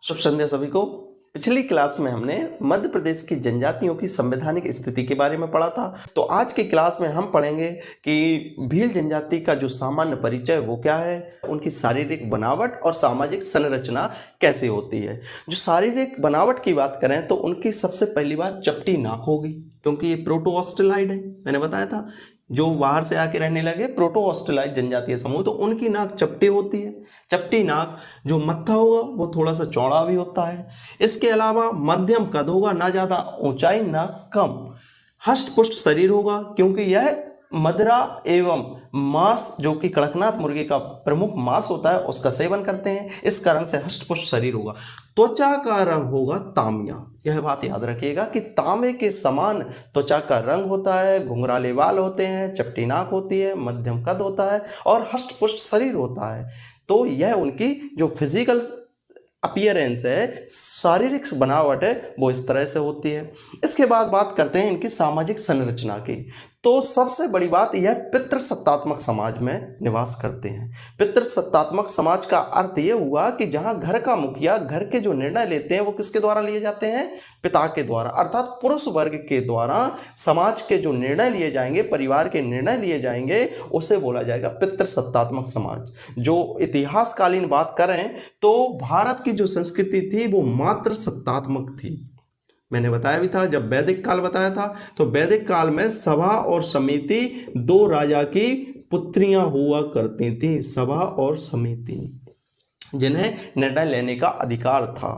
शुभ संध्या सभी को। पिछली क्लास में हमने मध्य प्रदेश की जनजातियों की संवैधानिक स्थिति के बारे में पढ़ा था। तो आज की क्लास में हम पढ़ेंगे कि भील जनजाति का जो सामान्य परिचय वो क्या है, उनकी शारीरिक बनावट और सामाजिक संरचना कैसे होती है। जो शारीरिक बनावट की बात करें तो उनकी सबसे पहली बात चपटी नाक होगी, क्योंकि ये प्रोटो ऑस्ट्रेलाइड है। मैंने बताया था जो बाहर से आके रहने लगे प्रोटो ऑस्ट्रेलाइड जनजातीय समूह, तो उनकी नाक चपटी होती है। चपटी नाक, जो मत्था होगा वो थोड़ा सा चौड़ा भी होता है। इसके अलावा मध्यम कद होगा, ना ज़्यादा ऊंचाई ना कम। हष्ट पुष्ट शरीर होगा, क्योंकि यह मदिरा एवं मांस, जो कि कड़कनाथ मुर्गे का प्रमुख मांस होता है, उसका सेवन करते हैं। इस कारण से हष्ट पुष्ट शरीर होगा। त्वचा का रंग होगा तामिया। यह बात याद रखिएगा कि तांबे के समान त्वचा का रंग होता है, घुंघराले बाल होते हैं, चपटी नाक होती है, मध्यम कद होता है और हष्ट पुष्ट शरीर होता है। तो यह उनकी जो फिजिकल अपीयरेंस है, शारीरिक बनावट है, वो इस तरह से होती है। इसके बाद बात करते हैं इनकी सामाजिक संरचना की। तो सबसे बड़ी बात यह पितृसत्तात्मक समाज में निवास करते हैं। पितृसत्तात्मक समाज का अर्थ ये हुआ कि जहाँ घर का मुखिया घर के जो निर्णय लेते हैं वो किसके द्वारा लिए जाते हैं? पिता के द्वारा, अर्थात पुरुष वर्ग के द्वारा समाज के जो निर्णय लिए जाएंगे, परिवार के निर्णय लिए जाएंगे, उसे बोला जाएगा पितृसत्तात्मक समाज। जो इतिहासकालीन बात करें तो भारत की जो संस्कृति थी वो मातृ सत्तात्मक थी। मैंने बताया भी था, जब वैदिक काल बताया था, तो वैदिक काल में सभा और समिति दो राजा की पुत्रियां हुआ करती थी। सभा और समिति, जिन्हें निर्णय लेने का अधिकार था।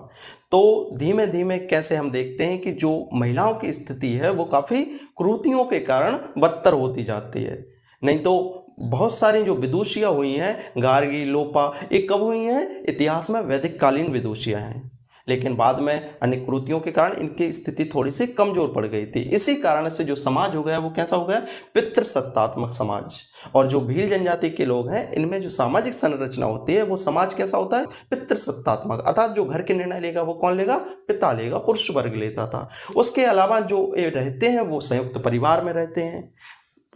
तो धीमे धीमे कैसे हम देखते हैं कि जो महिलाओं की स्थिति है वो काफ़ी कुरीतियों के कारण बदतर होती जाती है। नहीं तो बहुत सारी जो विदुषियाँ हुई हैं, गार्गी, लोपा, ये कब हुई हैं? इतिहास में वैदिक कालीन विदुषियाँ हैं। लेकिन बाद में अनेक कुरीतियों के कारण इनकी स्थिति थोड़ी सी कमजोर पड़ गई थी। इसी कारण से जो समाज हो गया वो कैसा हो गया? पितृसत्तात्मक समाज। और जो भील जनजाति के लोग हैं, इनमें जो सामाजिक संरचना होती है वो समाज कैसा होता है? पितृसत्तात्मक। अर्थात जो घर के निर्णय लेगा वो कौन लेगा? पिता लेगा, पुरुष वर्ग लेता था। उसके अलावा जो रहते हैं वो संयुक्त परिवार में रहते हैं।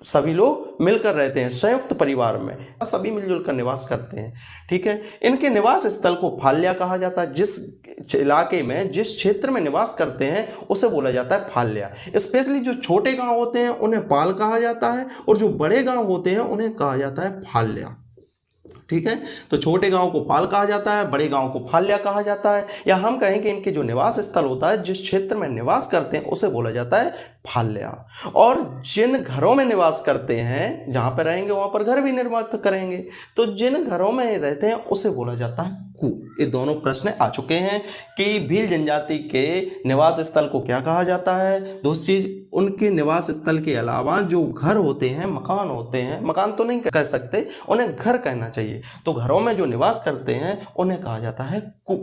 सभी लोग मिलकर रहते हैं संयुक्त परिवार में, सभी मिलजुल कर निवास करते हैं। ठीक है। इनके निवास स्थल को फाल्या कहा जाता है। जिस इलाके में, जिस क्षेत्र में निवास करते हैं उसे बोला जाता है फाल्या। स्पेशली जो छोटे गांव होते हैं उन्हें पाल कहा जाता है, और जो बड़े गांव होते हैं उन्हें कहा जाता है फाल्या। ठीक है। तो छोटे गांव को पाल कहा जाता है, बड़े गांव को फाल्या कहा जाता है। या हम कहें कि इनके जो निवास स्थल होता है, जिस क्षेत्र में निवास करते हैं, उसे बोला जाता है फाल्या। और जिन घरों में निवास करते हैं, जहां पर रहेंगे वहां पर घर भी निर्मित करेंगे, तो जिन घरों में रहते हैं उसे बोला जाता है कु। ये दोनों प्रश्न आ चुके हैं कि भील जनजाति के निवास स्थल को क्या कहा जाता है। दूसरी चीज, उनके निवास स्थल के अलावा जो घर होते हैं, मकान होते हैं, मकान तो नहीं कह सकते, उन्हें घर कहना चाहिए। तो घरों में जो निवास करते हैं उन्हें कहा जाता है कु।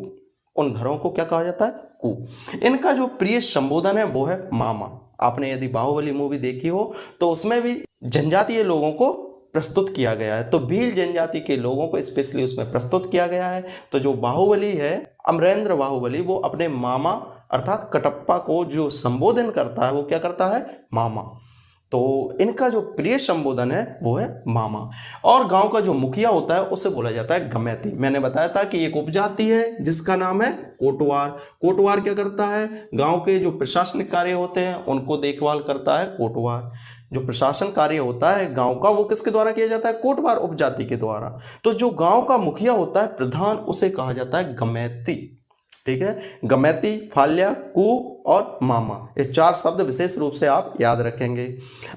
उन घरों को क्या कहा जाता है? कु। इनका जो प्रिय संबोधन है वो है मामा। आपने यदि बाहुबली मूवी देखी हो तो उसमें भी जनजातीय लोगों को प्रस्तुत किया गया है। तो भील जनजाति के लोगों को स्पेशली उसमें प्रस्तुत किया गया है। तो जो बाहुबली है, अमरेंद्र बाहुबली, वो अपने मामा अर्थात कटप्पा को जो संबोधन करता है वो क्या करता है? मामा। तो इनका जो प्रिय संबोधन है वो है मामा। और गांव का जो मुखिया होता है उसे बोला जाता है गमैती। मैंने बताया था कि एक उपजाति है जिसका नाम है कोटवार। कोटवार क्या करता है? गांव के जो प्रशासनिक कार्य होते हैं उनको देखभाल करता है कोटवार। जो प्रशासन कार्य होता है गांव का, वो किसके द्वारा किया जाता है? कोटवार उपजाति के द्वारा। तो जो गांव का मुखिया होता है, प्रधान, उसे कहा जाता है गमैती। ठीक है। गमैती, फाल्या, कु और मामा, ये चार शब्द विशेष रूप से आप याद रखेंगे।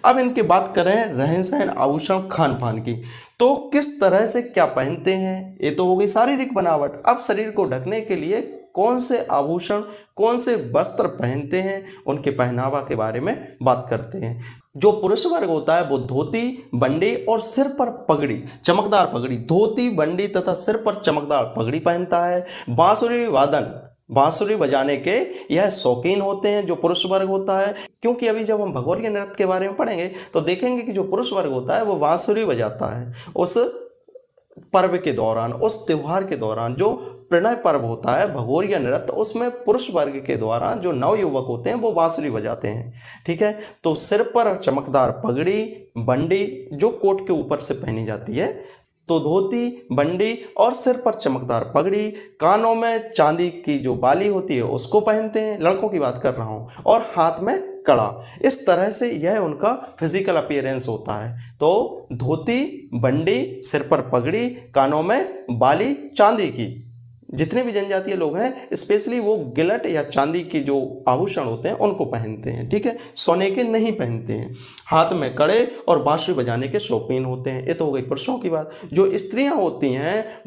अब इनकी बात करें रहन सहन, आभूषण, खान पान की, तो किस तरह से क्या पहनते हैं, ये तो हो गई शारीरिक बनावट। अब शरीर को ढकने के लिए कौन से आभूषण, कौन से वस्त्र पहनते हैं, उनके पहनावा के बारे में बात करते हैं। जो पुरुष वर्ग होता है वो धोती, बंडी और सिर पर पगड़ी, चमकदार पगड़ी, धोती, बंडी तथा सिर पर चमकदार पगड़ी पहनता है। बांसुरी वादन, बांसुरी बजाने के यह शौकीन होते हैं जो पुरुष वर्ग होता है। क्योंकि अभी जब हम भगोरिया नृत्य के बारे में पढ़ेंगे तो देखेंगे कि जो पुरुष वर्ग होता है वो बांसुरी बजाता है उस पर्व के दौरान, उस त्यौहार के दौरान। जो प्रणय पर्व होता है भगोरिया नृत्य, उसमें पुरुष वर्ग के द्वारा जो नवयुवक होते हैं वो बांसुरी बजाते हैं। ठीक है। तो सिर पर चमकदार पगड़ी, बंडी जो कोट के ऊपर से पहनी जाती है, तो धोती, बंडी और सिर पर चमकदार पगड़ी, कानों में चांदी की जो बाली होती है उसको पहनते हैं, लड़कों की बात कर रहा हूँ, और हाथ में कड़ा। इस तरह से यह उनका फिजिकल अपीयरेंस होता है। तो धोती, बंडी, सिर पर पगड़ी, कानों में बाली चांदी की, जितने भी जनजातीय लोग हैं स्पेशली वो गिलट या चांदी की जो आभूषण होते हैं उनको पहनते हैं, ठीक है, सोने के नहीं पहनते हैं। हाथ में कड़े और बांसुरी बजाने के शौकीन होते हैं। ये तो हो गई पुरुषों की बात। जो स्त्रियां होती हैं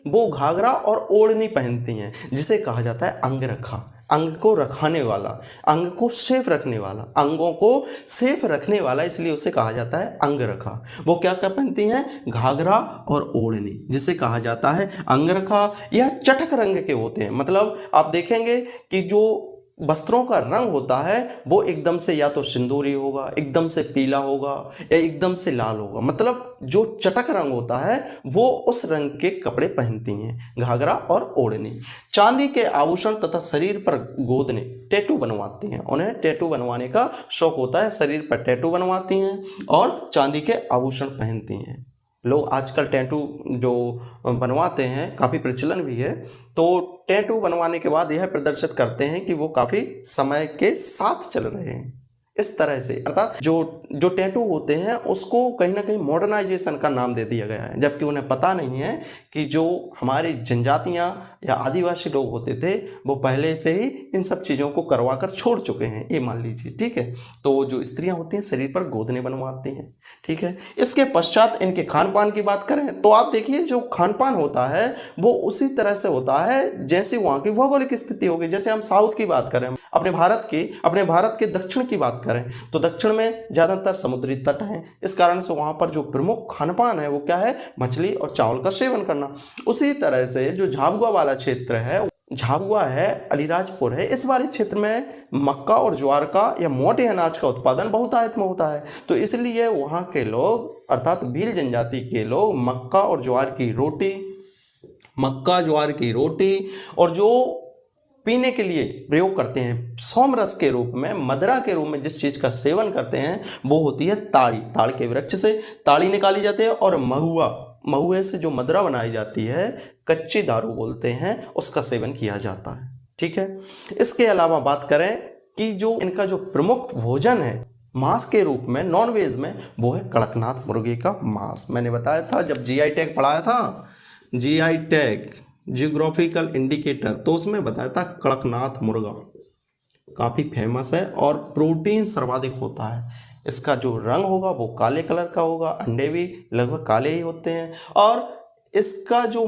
वो घाघरा और ओढ़नी पहनती हैं, जिसे कहा जाता है अंगरखा, अंग को रखाने वाला, अंग को सेफ रखने वाला, अंगों को सेफ रखने वाला, इसलिए उसे कहा जाता है अंगरखा। वो क्या क्या पहनती हैं? घाघरा और ओढ़नी, जिसे कहा जाता है अंगरखा। यह चटक रंग के होते हैं, मतलब आप देखेंगे कि जो वस्त्रों का रंग होता है वो एकदम से या तो सिंदूरी होगा, एकदम से पीला होगा या एकदम से लाल होगा, मतलब जो चटक रंग होता है वो उस रंग के कपड़े पहनती हैं, घाघरा और ओढ़नी। चांदी के आभूषण तथा शरीर पर गोदने, टैटू बनवाती हैं। उन्हें टैटू बनवाने का शौक होता है, शरीर पर टैटू बनवाती हैं और चांदी के आभूषण पहनती हैं। लोग आजकल टैटू जो बनवाते हैं काफ़ी प्रचलन भी है। तो टैटू बनवाने के बाद यह प्रदर्शित करते हैं कि वो काफ़ी समय के साथ चल रहे हैं। इस तरह से अर्थात जो टैटू होते हैं उसको कहीं ना कहीं मॉडर्नाइजेशन का नाम दे दिया गया है, जबकि उन्हें पता नहीं है कि जो हमारी जनजातियां या आदिवासी लोग होते थे वो पहले से ही इन सब चीज़ों को करवा कर छोड़ चुके हैं, ये मान लीजिए, ठीक है। तो जो स्त्रियां होती हैं शरीर पर गोदने बनवाती हैं, ठीक है। इसके पश्चात इनके खान पान की बात करें तो आप देखिए जो खान पान होता है वो उसी तरह से होता है जैसे वहाँ की भौगोलिक स्थिति होगी। जैसे हम साउथ की बात करें, अपने भारत के दक्षिण की बात करें तो दक्षिण में ज़्यादातर समुद्री तट हैं, इस कारण से वहाँ पर जो प्रमुख खान पान है वो क्या है? मछली और चावल का सेवन करना। उसी तरह से जो झाबुआ वाला क्षेत्र है, झाबुआ है, अलीराजपुर है, इस वाले क्षेत्र में मक्का और ज्वार का या मोटे अनाज का उत्पादन बहुतायत में होता है। तो इसलिए वहाँ के लोग अर्थात भील जनजाति के लोग मक्का ज्वार की रोटी और जो पीने के लिए प्रयोग करते हैं सोमरस के रूप में, मदिरा के रूप में जिस चीज़ का सेवन करते हैं वो होती है ताड़ी। ताड़ के वृक्ष से ताड़ी निकाली जाती है और महुए से जो मदिरा बनाई जाती है, कच्ची दारू बोलते हैं, उसका सेवन किया जाता है, ठीक है। इसके अलावा बात करें कि जो इनका जो प्रमुख भोजन है मांस के रूप में, नॉन वेज में, वो है कड़कनाथ मुर्गे का मांस। मैंने बताया था जब जीआई टैग पढ़ाया था, जीआई टैग जियोग्राफिकल इंडिकेटर, तो उसमें बताया था कड़कनाथ मुर्गा काफ़ी फेमस है और प्रोटीन सर्वाधिक होता है। इसका जो रंग होगा वो काले कलर का होगा, अंडे भी लगभग काले ही होते हैं, और इसका जो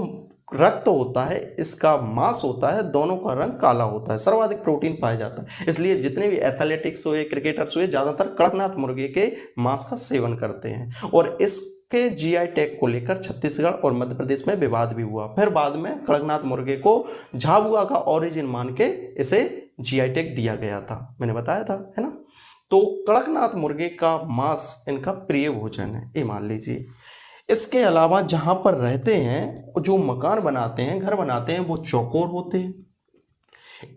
रक्त होता है, इसका मांस होता है, दोनों का रंग काला होता है। सर्वाधिक प्रोटीन पाया जाता है, इसलिए जितने भी एथलेटिक्स हुए, क्रिकेटर्स हुए, ज़्यादातर कड़कनाथ मुर्गे के मांस का सेवन करते हैं। और इसके जीआई टैग को लेकर छत्तीसगढ़ और मध्य प्रदेश में विवाद भी हुआ। फिर बाद में कड़कनाथ मुर्गे को झाबुआ का ओरिजिन मान के इसे जीआई टैग दिया गया था, मैंने बताया था, है ना। तो कड़कनाथ मुर्गे का मांस इनका प्रिय भोजन है, ये मान लीजिए। इसके अलावा जहाँ पर रहते हैं, जो मकान बनाते हैं, घर बनाते हैं, वो चौकोर होते हैं।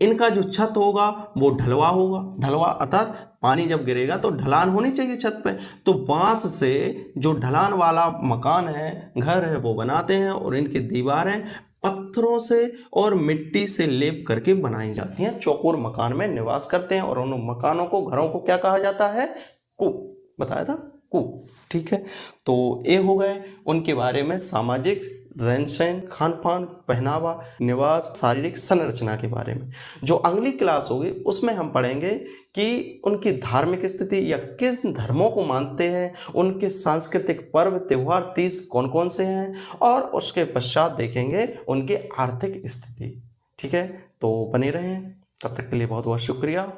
इनका जो छत होगा वो ढलवा होगा। ढलवा अर्थात पानी जब गिरेगा तो ढलान होनी चाहिए छत पे, तो बांस से जो ढलान वाला मकान है, घर है, वो बनाते हैं और इनकी दीवारें पत्थरों से और मिट्टी से लेप करके बनाई जाती हैं। चौकोर मकान में निवास करते हैं और उन मकानों को, घरों को क्या कहा जाता है? कूप, बताया था, कूप, ठीक है। तो ये हो गए उनके बारे में सामाजिक रहन सहन, खान पान, पहनावा, निवास, शारीरिक संरचना के बारे में। जो अगली क्लास होगी उसमें हम पढ़ेंगे कि उनकी धार्मिक स्थिति या किन धर्मों को मानते हैं, उनके सांस्कृतिक पर्व, त्यौहार, तीज कौन कौन से हैं, और उसके पश्चात देखेंगे उनकी आर्थिक स्थिति, ठीक है। तो बने रहें, तब तक के लिए बहुत बहुत शुक्रिया।